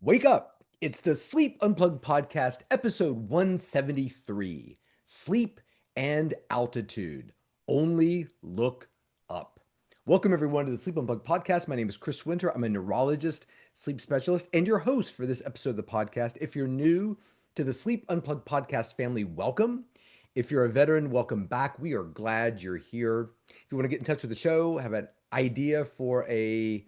Wake up! It's the Sleep Unplugged podcast, episode 173, Sleep and Altitude. Only look up. Welcome, everyone, to the Sleep Unplugged podcast. My name is Chris Winter. I'm a neurologist, sleep specialist, and your host for this episode of the podcast. If you're new to the Sleep Unplugged podcast family, welcome. If you're a veteran, welcome back. We are glad you're here. If you want to get in touch with the show, have an idea for a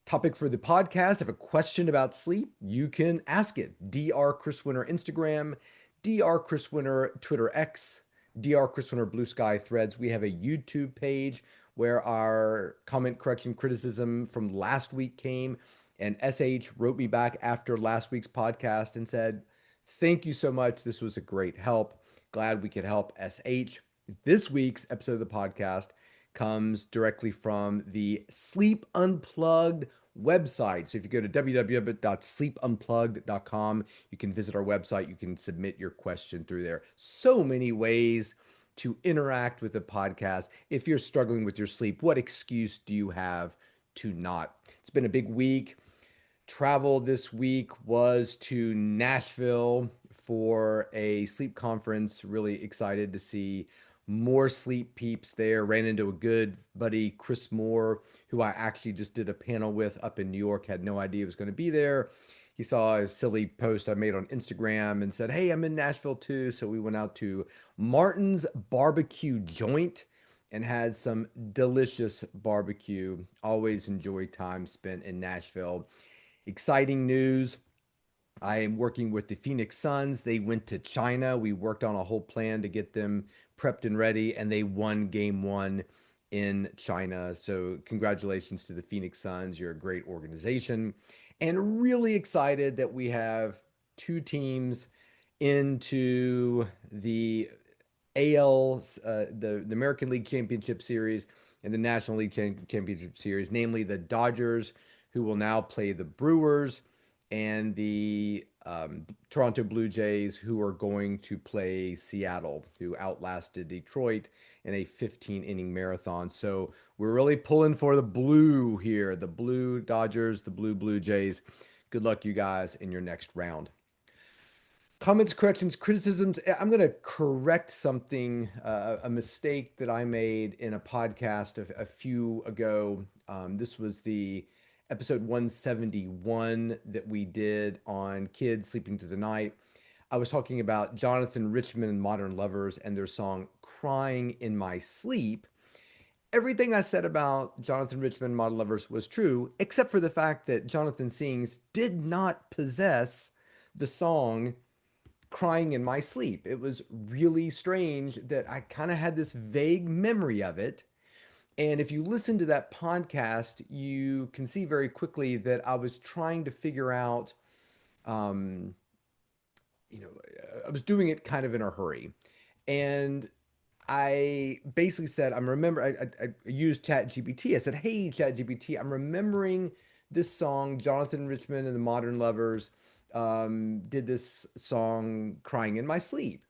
topic for the podcast, have a question about sleep, you can ask it. Dr. Chris Winter Instagram, Dr. Chris Winter Twitter X, Dr. Chris Winter Bluesky Threads. We have a YouTube page where our comment, correction, criticism from last week came, and SH wrote me back after last week's podcast and said, "Thank you so much. This was a great help. Glad we could help SH." This week's episode of the podcast comes directly from the Sleep Unplugged website. So if you go to www.sleepunplugged.com, you can visit our website. You can submit your question through there. So many ways to interact with the podcast. If you're struggling with your sleep, what excuse do you have to not? It's been a big week. Travel this week was to Nashville for a sleep conference. Really excited to see more sleep peeps there. Ran into a good buddy, Chris Moore, who I actually just did a panel with up in New York. Had no idea he was going to be there. He saw a silly post I made on Instagram and said, "Hey, I'm in Nashville too." So we went out to Martin's Barbecue Joint and had some delicious barbecue. Always enjoy time spent in Nashville. Exciting news. I am working with the Phoenix Suns. They went to China. We worked on a whole plan to get them prepped and ready, and they won game one in China. So, congratulations to the Phoenix Suns. You're a great organization. And really excited that we have two teams into the AL, the American League Championship Series and the National League Championship Series, namely the Dodgers, who will now play the Brewers, and the Toronto Blue Jays, who are going to play Seattle, who outlasted Detroit in a 15-inning marathon. So we're really pulling for the blue here, the blue Dodgers, the Blue Jays. Good luck, you guys, in your next round. Comments, corrections, criticisms. I'm going to correct something, a mistake that I made in a podcast a few ago. This was the episode 171 that we did on kids sleeping through the night. I was talking about Jonathan Richman and Modern Lovers and their song Crying in My Sleep. Everything I said about Jonathan Richman and Modern Lovers was true, except for the fact that Jonathan Sings did not possess the song Crying in My Sleep. It was really strange that I kind of had this vague memory of it. And if you listen to that podcast, you can see very quickly that I was trying to figure out, um, you know, I was doing it kind of in a hurry. And I basically said, I used ChatGPT. I said, "Hey, ChatGPT, I'm remembering this song, Jonathan Richman and the Modern Lovers did this song Crying in My Sleep."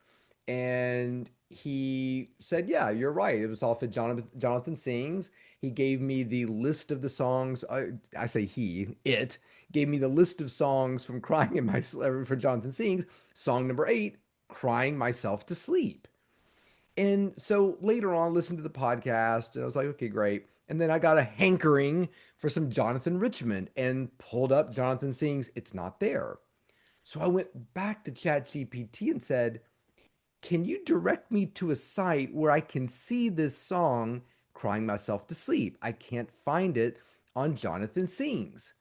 And he said, "Yeah, you're right. It was off of Jonathan Sings." He gave me the list of the songs. I say it gave me the list of songs from Crying in My Sleep for Jonathan Sings. Song number 8, Crying Myself to Sleep. And so later on, listened to the podcast, and I was like, okay, great. And then I got a hankering for some Jonathan Richman and pulled up Jonathan Sings. It's not there. So I went back to ChatGPT and said, "Can you direct me to a site where I can see this song, Crying Myself to Sleep? I can't find it on Jonathan Sings."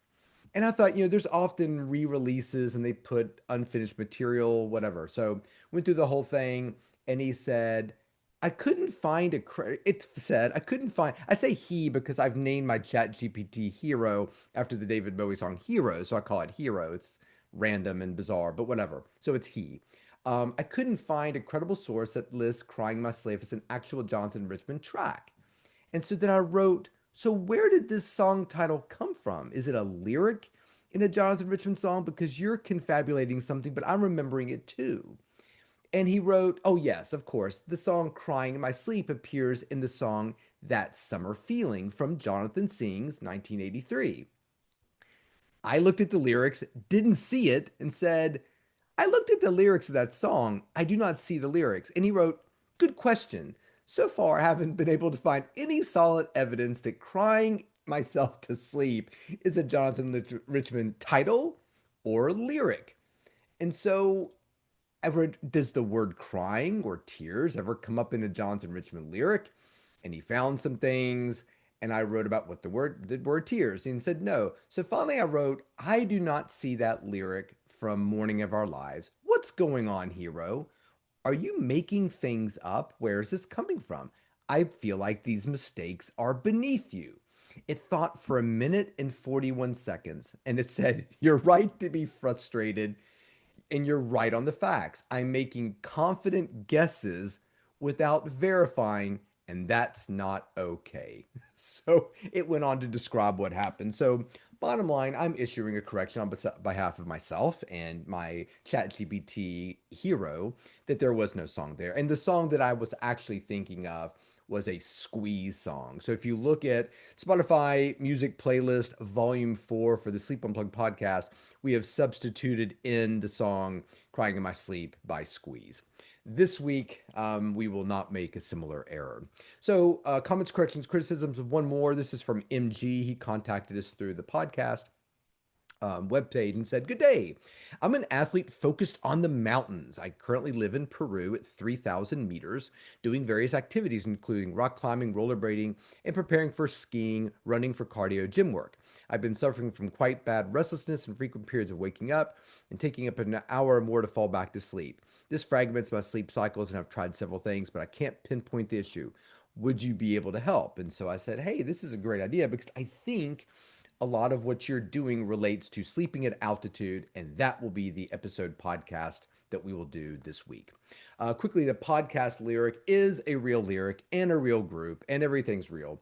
And I thought, there's often re-releases and they put unfinished material, whatever. So went through the whole thing, and he said, I couldn't find a it said I couldn't find I say he because I've named my chat GPT Hero after the David Bowie song Hero, so I call it Hero. It's random and bizarre, but whatever. So it's he. I couldn't find a credible source that lists Crying My Slave as an actual Jonathan Richman track. And so then I wrote, so where did this song title come from? Is it a lyric in a Jonathan Richman song? Because you're confabulating something, but I'm remembering it too. And he wrote, oh, yes, of course, the song Crying in My Sleep appears in the song That Summer Feeling from Jonathan Sings 1983. I looked at the lyrics, didn't see it, and said, I looked at the lyrics of that song. I do not see the lyrics. And he wrote, good question. So far, I haven't been able to find any solid evidence that crying myself to sleep is a Richmond title or lyric. And so ever does the word crying or tears ever come up in a Jonathan Richman lyric? And he found some things, and I wrote about what the word tears, and he said no. So finally, I wrote, I do not see that lyric from Morning of Our Lives. What's going on, hero? Are you making things up? Where is this coming from? I feel like these mistakes are beneath you. It thought for a minute and 41 seconds, and it said, you're right to be frustrated and you're right on the facts. I'm making confident guesses without verifying, and that's not okay. So it went on to describe what happened. So, bottom line, I'm issuing a correction on behalf of myself and my ChatGPT hero that there was no song there. And the song that I was actually thinking of was a Squeeze song. So if you look at Spotify music playlist volume 4 for the Sleep Unplugged podcast, we have substituted in the song Crying in My Sleep by Squeeze. This week, we will not make a similar error. So, comments, corrections, criticisms of one more. This is from MG. He contacted us through the podcast webpage and said, good day. I'm an athlete focused on the mountains. I currently live in Peru at 3,000 meters, doing various activities, including rock climbing, rollerblading, and preparing for skiing, running for cardio, gym work. I've been suffering from quite bad restlessness and frequent periods of waking up and taking up an hour or more to fall back to sleep. This fragments my sleep cycles, and I've tried several things, but I can't pinpoint the issue. Would you be able to help? And so I said, hey, this is a great idea because I think a lot of what you're doing relates to sleeping at altitude, and that will be the episode podcast that we will do this week. Quickly, the podcast lyric is a real lyric and a real group, and everything's real.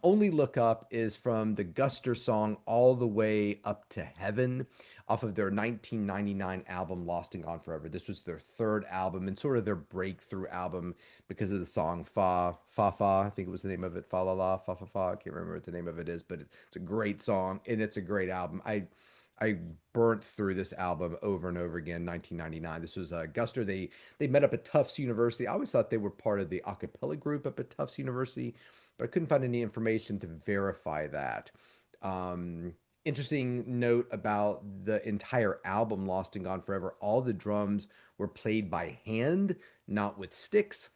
Only Look Up is from the Guster song All the Way Up to Heaven off of their 1999 album Lost and Gone Forever. This was their third album and sort of their breakthrough album because of the song Fa Fa Fa. I think it was the name of it. Fa La La Fa Fa Fa. I can't remember what the name of it is, but it's a great song and it's a great album. I burnt through this album over and over again. 1999. This was Guster. They met up at Tufts University. I always thought they were part of the a cappella group up at Tufts University, but I couldn't find any information to verify that. Interesting note about the entire album, Lost and Gone Forever. All the drums were played by hand, not with sticks.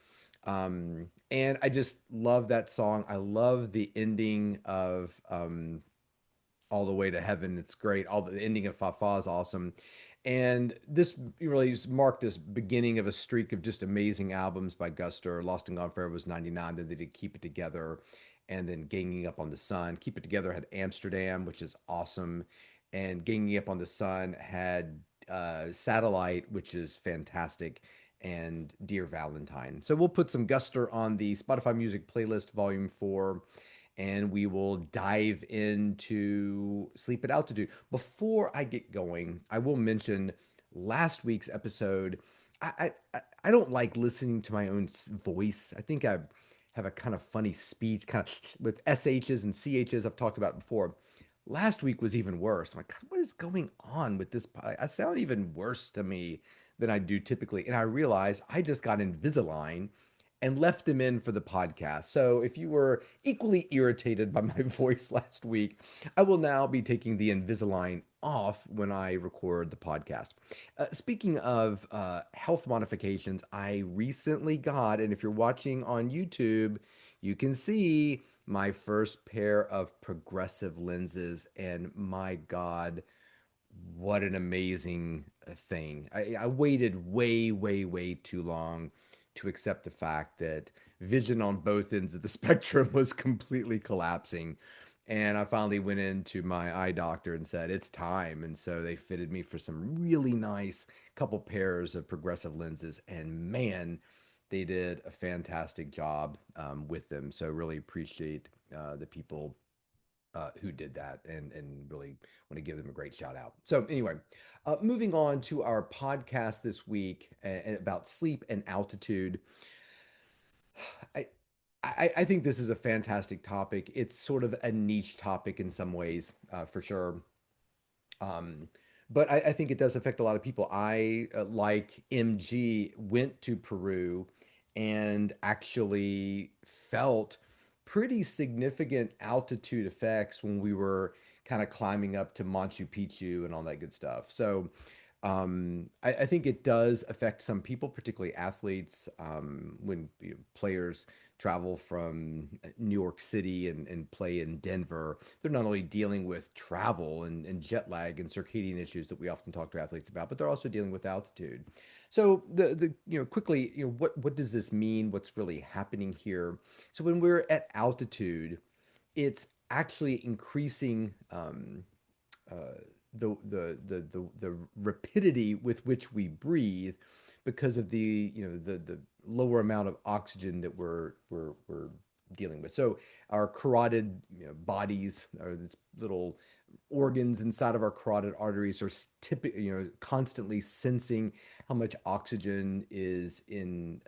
And I just love that song. I love the ending of all the way to heaven. It's great. All the ending of Fa Fa is awesome. And this really marked this beginning of a streak of just amazing albums by Guster. Lost and Gone Forever was 99. Then they did Keep It Together and then Ganging Up on the Sun. Keep It Together had Amsterdam, which is awesome. And Ganging Up on the Sun had Satellite, which is fantastic. And Dear Valentine. So we'll put some Guster on the Spotify Music Playlist Volume 4 and we will dive into sleep at altitude. Before I get going, I will mention last week's episode. I don't like listening to my own voice. I think I have a kind of funny speech, kind of with SHs and CHs I've talked about before. Last week was even worse. I'm like, "God, what is going on with this? I sound even worse to me than I do typically. And I realized I just got Invisalign and left them in for the podcast. So if you were equally irritated by my voice last week, I will now be taking the Invisalign off when I record the podcast. Speaking of health modifications, I recently got, and if you're watching on YouTube, you can see my first pair of progressive lenses, and my God, what an amazing thing. I waited way, way, way too long to accept the fact that vision on both ends of the spectrum was completely collapsing. And I finally went into my eye doctor and said, it's time. And so they fitted me for some really nice couple pairs of progressive lenses. And man, they did a fantastic job with them. So really appreciate the people who did that and really want to give them a great shout out. So anyway, moving on to our podcast this week about sleep and altitude. I, I think this is a fantastic topic. It's sort of a niche topic in some ways, for sure. Um, but I think it does affect a lot of people. I, like MG, went to Peru and actually felt pretty significant altitude effects when we were kind of climbing up to Machu Picchu and all that good stuff. So I think it does affect some people, particularly athletes, when players travel from New York City and play in Denver. They're not only dealing with travel and jet lag and circadian issues that we often talk to athletes about, but they're also dealing with altitude. So quickly, what does this mean? What's really happening here? So when we're at altitude, it's actually increasing uh, the rapidity with which we breathe because of the lower amount of oxygen that we're dealing with. So our carotid bodies, or these little organs inside of our carotid arteries, are typically constantly sensing how much oxygen is in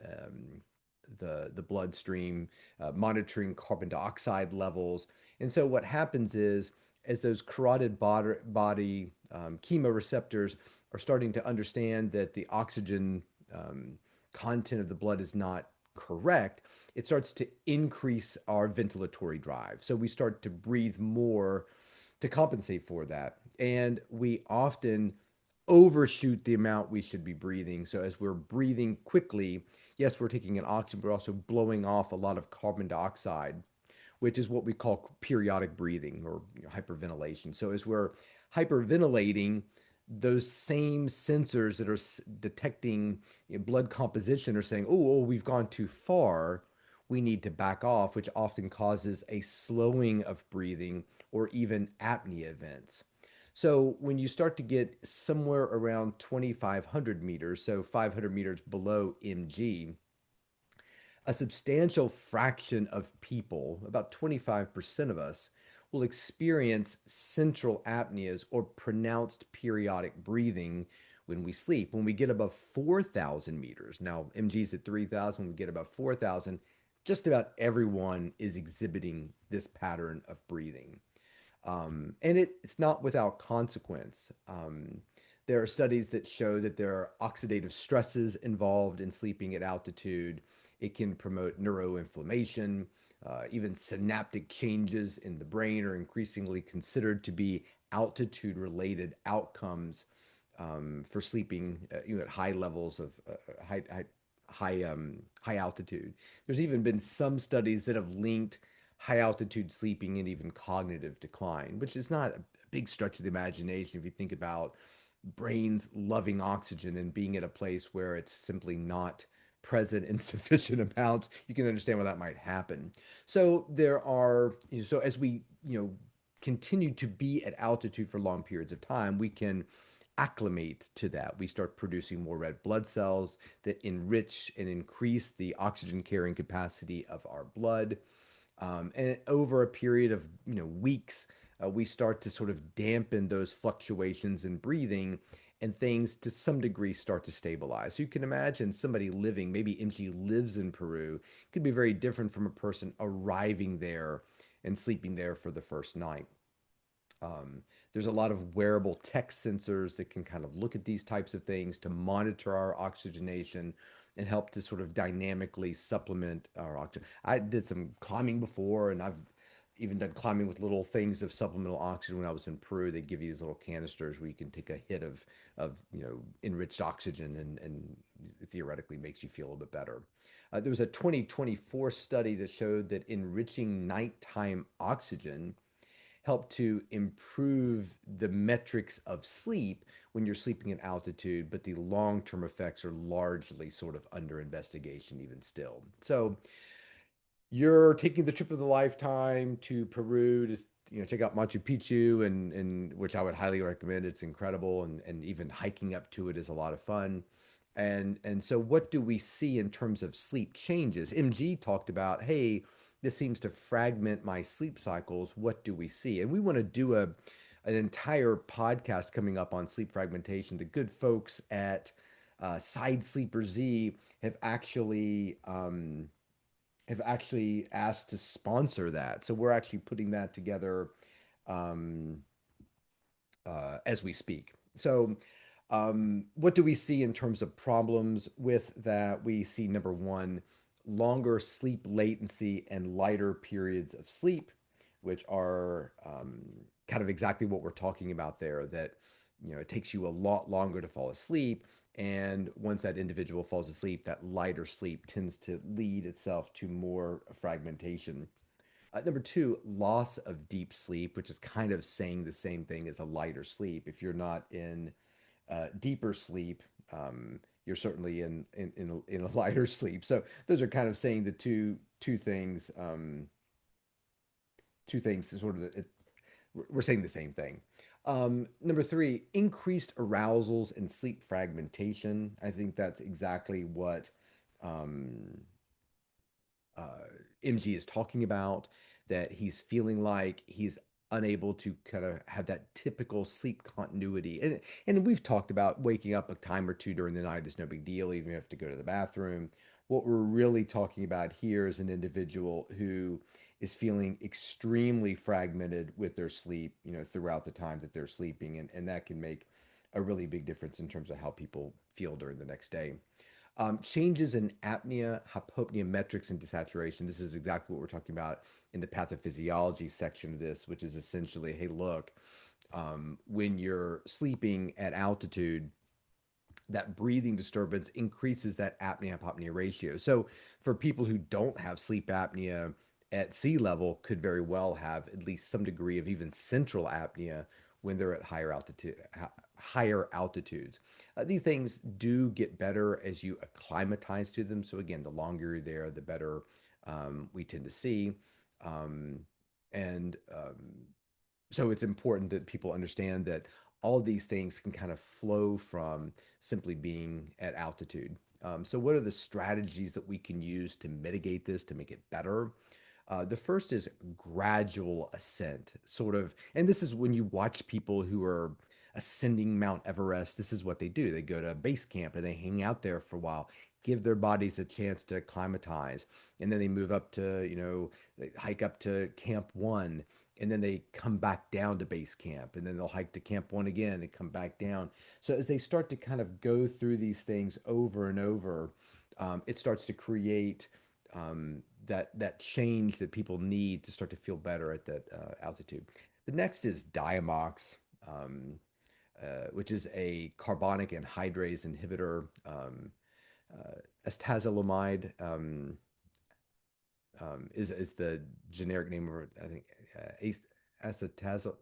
the bloodstream, monitoring carbon dioxide levels. And so what happens is, as those carotid body chemoreceptors are starting to understand that the oxygen um, content of the blood is not correct, it starts to increase our ventilatory drive. So we start to breathe more to compensate for that. And we often overshoot the amount we should be breathing. So as we're breathing quickly, yes, we're taking in oxygen, but we're also blowing off a lot of carbon dioxide, which is what we call periodic breathing, or hyperventilation. So as we're hyperventilating, those same sensors that are detecting blood composition are saying, oh, we've gone too far. We need to back off, which often causes a slowing of breathing or even apnea events. So when you start to get somewhere around 2,500 meters, so 500 meters below MG, a substantial fraction of people, about 25% of us, will experience central apneas or pronounced periodic breathing when we sleep. When we get above 4,000 meters, now MG's at 3,000, when we get above 4,000, just about everyone is exhibiting this pattern of breathing. And it's not without consequence. There are studies that show that there are oxidative stresses involved in sleeping at altitude. It can promote neuroinflammation. Even synaptic changes in the brain are increasingly considered to be altitude-related outcomes for sleeping, at high levels of high altitude. There's even been some studies that have linked high altitude sleeping and even cognitive decline, which is not a big stretch of the imagination if you think about brains loving oxygen and being at a place where it's simply not present in sufficient amounts. You can understand why that might happen. So there are, so as we, continue to be at altitude for long periods of time, we can acclimate to that. We start producing more red blood cells that enrich and increase the oxygen carrying capacity of our blood. And over a period of weeks, we start to sort of dampen those fluctuations in breathing, and things to some degree start to stabilize. So you can imagine somebody living, maybe MG lives in Peru, could be very different from a person arriving there and sleeping there for the first night. Um, there's a lot of wearable tech sensors that can kind of look at these types of things to monitor our oxygenation and help to sort of dynamically supplement our oxygen. I did some climbing before, and I've even done climbing with little things of supplemental oxygen when I was in Peru. They give you these little canisters where you can take a hit of enriched oxygen, and it theoretically makes you feel a little bit better. There was a 2024 study that showed that enriching nighttime oxygen help to improve the metrics of sleep when you're sleeping at altitude, but the long-term effects are largely sort of under investigation even still. So you're taking the trip of the lifetime to Peru to check out Machu Picchu, and which I would highly recommend. It's incredible, and even hiking up to it is a lot of fun. And so what do we see in terms of sleep changes? MG talked about, hey, this seems to fragment my sleep cycles. What do we see? And we want to do an entire podcast coming up on sleep fragmentation. The good folks at Side Sleeper Z have actually asked to sponsor that. So we're actually putting that together um, as we speak. So, what do we see in terms of problems with that? We see number one, longer sleep latency and lighter periods of sleep, which are kind of exactly what we're talking about there. That it takes you a lot longer to fall asleep, and once that individual falls asleep, that lighter sleep tends to lead itself to more fragmentation. Number two, loss of deep sleep, which is kind of saying the same thing as a lighter sleep. If you're not in deeper sleep, you're certainly in a lighter sleep. So those are kind of saying the two things is sort of we're saying the same thing. Number three, increased arousals and sleep fragmentation. I think that's exactly what um, uh, MG is talking about, that he's feeling like he's unable to kind of have that typical sleep continuity. And we've talked about waking up a time or two during the night is no big deal, even if you have to go to the bathroom. What we're really talking about here is an individual who is feeling extremely fragmented with their sleep, throughout the time that they're sleeping. And that can make a really big difference in terms of how people feel during the next day. Changes in apnea, hypopnea metrics, and desaturation. This is exactly what we're talking about in the pathophysiology section of this, which is essentially, hey, look, when you're sleeping at altitude, that breathing disturbance increases that apnea hypopnea ratio. So for people who don't have sleep apnea at sea level, could very well have at least some degree of even central apnea when they're at higher altitudes. These things do get better as you acclimatize to them. So again, the longer you're there, the better we tend to see. Um, and So it's important that people understand that all of these things can kind of flow from simply being at altitude. So, what are the strategies that we can use to mitigate this, to make it better? The first is gradual ascent, sort of, and this is when you watch people who are ascending Mount Everest. This is what they do. They go to base camp and they hang out there for a while, give their bodies a chance to acclimatize, and then they move up to, they hike up to Camp One, and then they come back down to base camp, and then they'll hike to Camp One again and come back down. So as they start to kind of go through these things over and over, it starts to create that change that people need to start to feel better at that altitude. The next is diamox, which is a carbonic anhydrase inhibitor. Astazolamide is the generic name of it. I think acetazol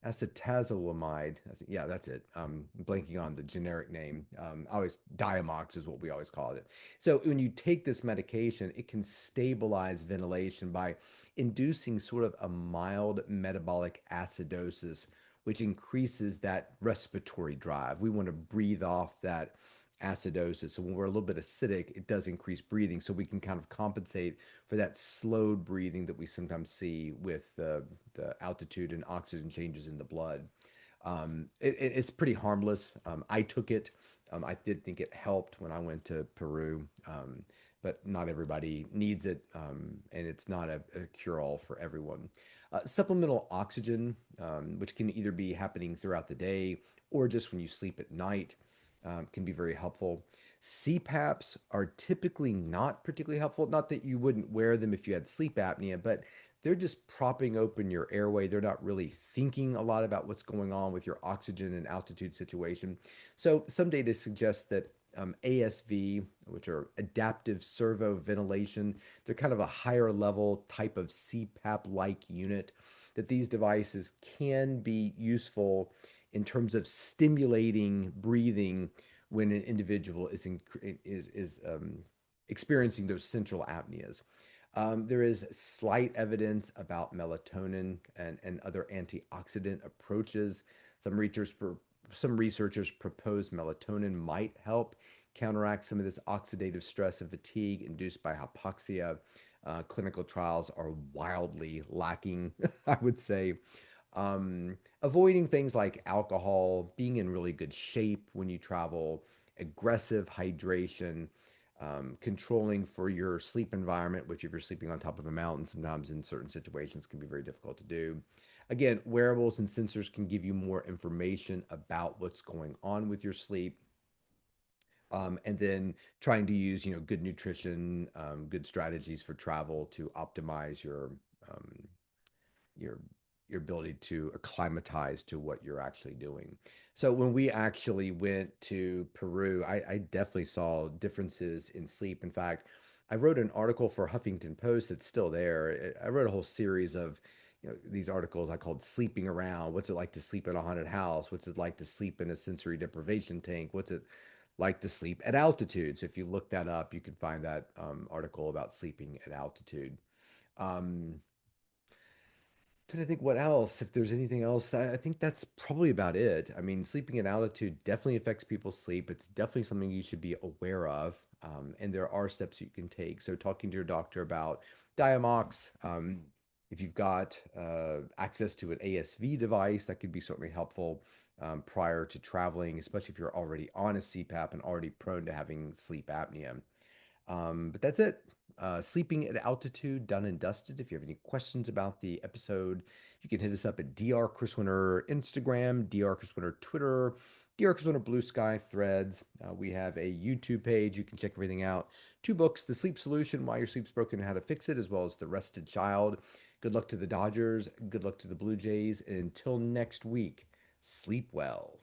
acetazolamide. I think, yeah, that's it. Blanking on the generic name. Always Diamox is what we always called it. So when you take this medication, it can stabilize ventilation by inducing sort of a mild metabolic acidosis, which increases that respiratory drive. We want to breathe off that acidosis. So when we're a little bit acidic, it does increase breathing. So we can kind of compensate for that slowed breathing that we sometimes see with the altitude and oxygen changes in the blood. It's pretty harmless. I took it. I did think it helped when I went to Peru, but not everybody needs it, and it's not a cure-all for everyone. Supplemental oxygen, which can either be happening throughout the day or just when you sleep at night, can be very helpful. CPAPs are typically not particularly helpful. Not that you wouldn't wear them if you had sleep apnea, but they're just propping open your airway. They're not really thinking a lot about what's going on with your oxygen and altitude situation. So some data suggests that ASV, which are adaptive servo ventilation, they're kind of a higher level type of CPAP-like unit, that these devices can be useful in terms of stimulating breathing when an individual is experiencing those central apneas. There is slight evidence about melatonin and other antioxidant approaches. Some researchers propose melatonin might help counteract some of this oxidative stress and fatigue induced by hypoxia. Clinical trials are wildly lacking, I would say. Avoiding things like alcohol, being in really good shape when you travel, aggressive hydration, controlling for your sleep environment, which if you're sleeping on top of a mountain, sometimes in certain situations can be very difficult to do. again, wearables and sensors can give you more information about what's going on with your sleep. And then trying to use, good nutrition, good strategies for travel to optimize um, your your ability to acclimatize to what you're actually doing. So when we actually went to Peru, I definitely saw differences in sleep. In fact, I wrote an article for Huffington Post that's still there. I wrote a whole series of these articles I called "Sleeping Around." What's it like to sleep in a haunted house? What's it like to sleep in a sensory deprivation tank? What's it like to sleep at altitude? So if you look that up, you can find that article about sleeping at altitude. Um, Trying to think what else, if there's anything else. I think that's probably about it. I mean, sleeping at altitude definitely affects people's sleep. It's definitely something you should be aware of. And there are steps you can take. So talking to your doctor about Diamox, if you've got access to an ASV device, that could be certainly helpful prior to traveling, especially if you're already on a CPAP and already prone to having sleep apnea. But that's it. Sleeping at altitude, done and dusted. If you have any questions about the episode, you can hit us up at Dr. Chris Winter Instagram, Dr. Chris Winter Twitter, Dr. Chris Winter Bluesky Threads. We have a YouTube page. You can check everything out. Two books: The Sleep Solution, Why Your Sleep's Broken and How to Fix It, as well as The Rested Child. Good luck to the Dodgers. Good luck to the Blue Jays. And until next week, sleep well.